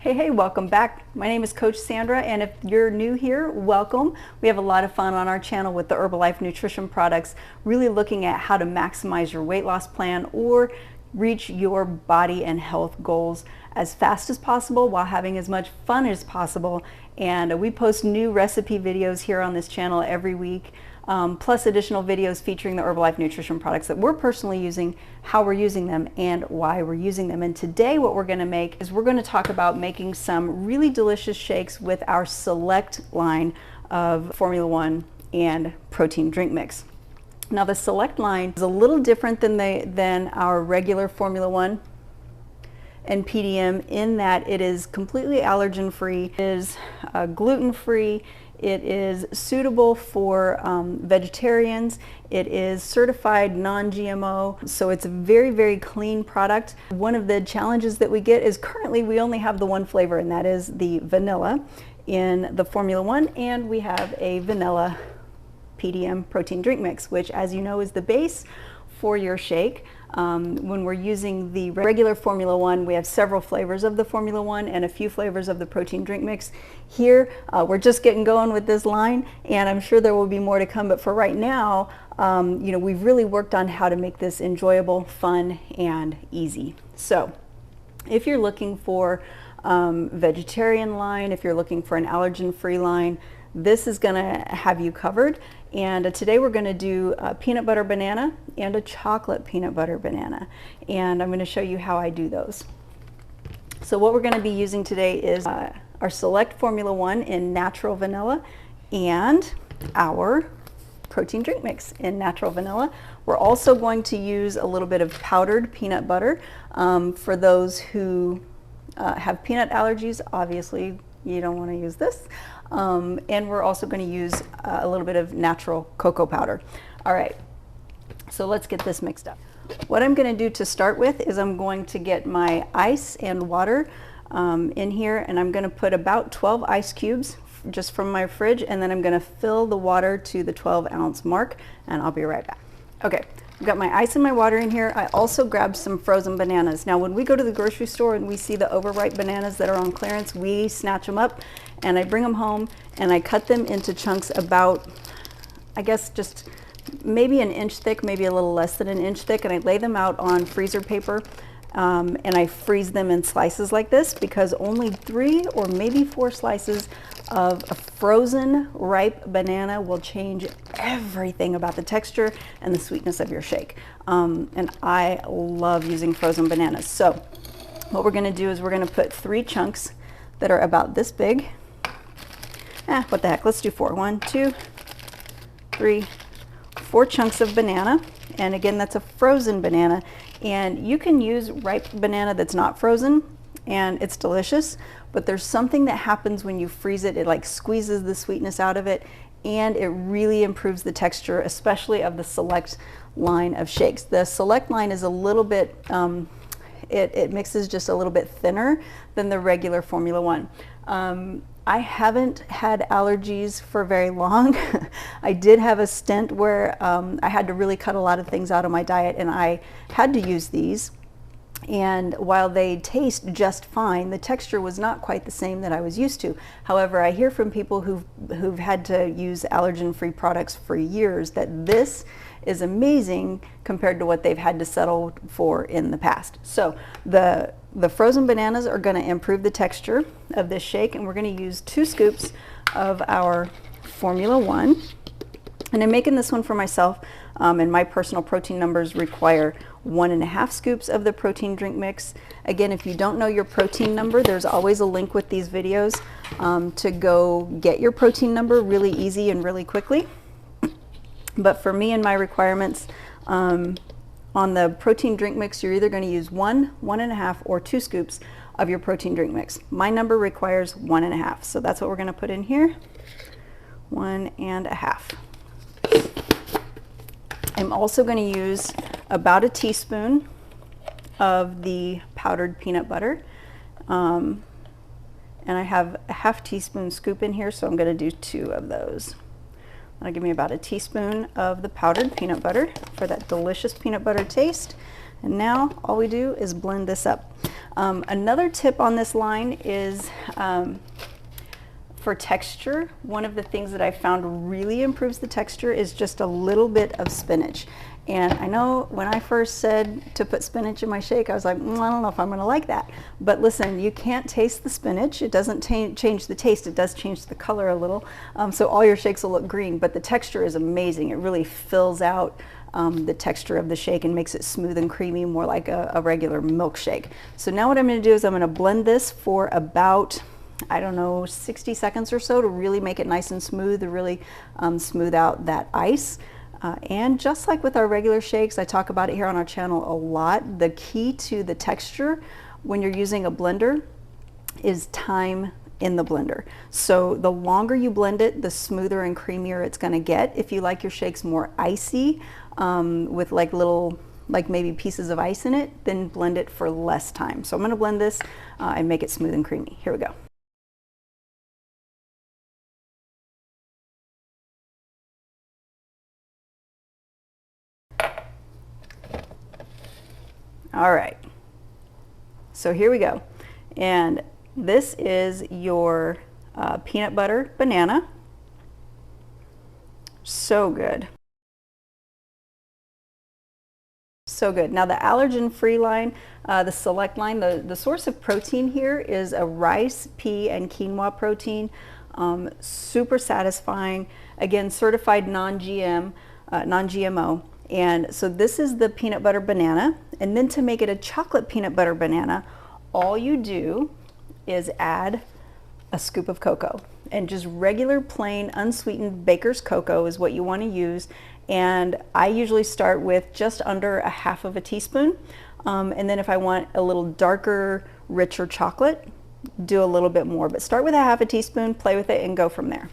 Hey, welcome back. My name is Coach Sandra, and if you're new here, welcome. We have a lot of fun on our channel with the Herbalife nutrition products, really looking at how to maximize your weight loss plan or reach your body and health goals as fast as possible while having as much fun as possible. And we post new recipe videos here on this channel every week. Plus additional videos featuring the Herbalife nutrition products that we're personally using, how we're using them, and why we're using them. And today what we're going to make is we're going to talk about making some really delicious shakes with our Select line of Formula One and protein drink mix. Now the Select line is a little different than our regular Formula One and PDM in that it is completely allergen free, it is gluten free, it is suitable for vegetarians. It is certified non-GMO, so it's a very, very clean product. One of the challenges that we get is currently we only have the one flavor, and that is the vanilla in the Formula One, and we have a vanilla PDM protein drink mix, which, as you know, is the base for your shake. When we're using the regular Formula One, we have several flavors of the Formula One and a few flavors of the protein drink mix. Here, we're just getting going with this line, and I'm sure there will be more to come, but for right now, we've really worked on how to make this enjoyable, fun, and easy. So, if you're looking for vegetarian line, if you're looking for an allergen-free line, this is going to have you covered. And today we're going to do a peanut butter banana and a chocolate peanut butter banana. And I'm going to show you how I do those. So what we're going to be using today is our Select Formula One in natural vanilla and our protein drink mix in natural vanilla. We're also going to use a little bit of powdered peanut butter for those who have peanut allergies. Obviously, you don't want to use this. And we're also going to use a little bit of natural cocoa powder. All right, so let's get this mixed up. What I'm going to do to start with is I'm going to get my ice and water in here, and I'm going to put about 12 ice cubes just from my fridge, and then I'm going to fill the water to the 12-ounce mark, and I'll be right back. Okay. I've got my ice and my water in here. I also grabbed some frozen bananas. Now when we go to the grocery store and we see the overripe bananas that are on clearance, we snatch them up and I bring them home and I cut them into chunks about, I guess, just maybe an inch thick, maybe a little less than an inch thick, and I lay them out on freezer paper and I freeze them in slices like this, because only 3 or maybe 4 slices of a frozen ripe banana will change everything about the texture and the sweetness of your shake. And I love using frozen bananas. So what we're going to do is we're going to put 3 chunks that are about this big. What the heck, let's do 4. 1, 2, 3, 4 chunks of banana. And again, that's a frozen banana. And you can use ripe banana that's not frozen, and it's delicious, but there's something that happens when you freeze it. It like squeezes the sweetness out of it, and it really improves the texture, especially of the Select line of shakes. The Select line is a little bit, it mixes just a little bit thinner than the regular Formula One. I haven't had allergies for very long. I did have a stint where I had to really cut a lot of things out of my diet, and I had to use these. And while they taste just fine, the texture was not quite the same that I was used to. However, I hear from people who've had to use allergen-free products for years that this is amazing compared to what they've had to settle for in the past. So the frozen bananas are going to improve the texture of this shake, and we're going to use 2 scoops of our Formula One. And I'm making this one for myself, and my personal protein numbers require 1.5 scoops of the protein drink mix. Again, if you don't know your protein number, there's always a link with these videos to go get your protein number really easy and really quickly. But for me and my requirements, on the protein drink mix, you're either going to use 1, 1.5, or 2 scoops of your protein drink mix. My number requires 1.5, so that's what we're going to put in here, 1.5. I'm also going to use about a teaspoon of the powdered peanut butter. And I have a ½ teaspoon scoop in here, so I'm going to do 2 of those. That'll give me about a teaspoon of the powdered peanut butter for that delicious peanut butter taste. And now all we do is blend this up. Another tip on this line is for texture. One of the things that I found really improves the texture is just a little bit of spinach. And I know when I first said to put spinach in my shake, I was like, I don't know if I'm going to like that. But listen, you can't taste the spinach. It doesn't change the taste. It does change the color a little. So all your shakes will look green, but the texture is amazing. It really fills out the texture of the shake and makes it smooth and creamy, more like a regular milkshake. So now what I'm going to do is I'm going to blend this for about, I don't know, 60 seconds or so to really make it nice and smooth, to really smooth out that ice. And just like with our regular shakes, I talk about it here on our channel a lot, the key to the texture when you're using a blender is time in the blender. So the longer you blend it, the smoother and creamier it's going to get. If you like your shakes more icy, with like little, like maybe pieces of ice in it, then blend it for less time. So I'm going to blend this and make it smooth and creamy. Here we go. All right, so here we go. And this is your peanut butter banana. So good. So good. Now the allergen-free line, the select line, the source of protein here is a rice, pea, and quinoa protein. Super satisfying. Again, certified non-GMO. And so this is the peanut butter banana. And then to make it a chocolate peanut butter banana, all you do is add a scoop of cocoa. And just regular, plain, unsweetened baker's cocoa is what you want to use. And I usually start with just under a half of a teaspoon. And then if I want a little darker, richer chocolate, do a little bit more. But start with a half a teaspoon, play with it, and go from there.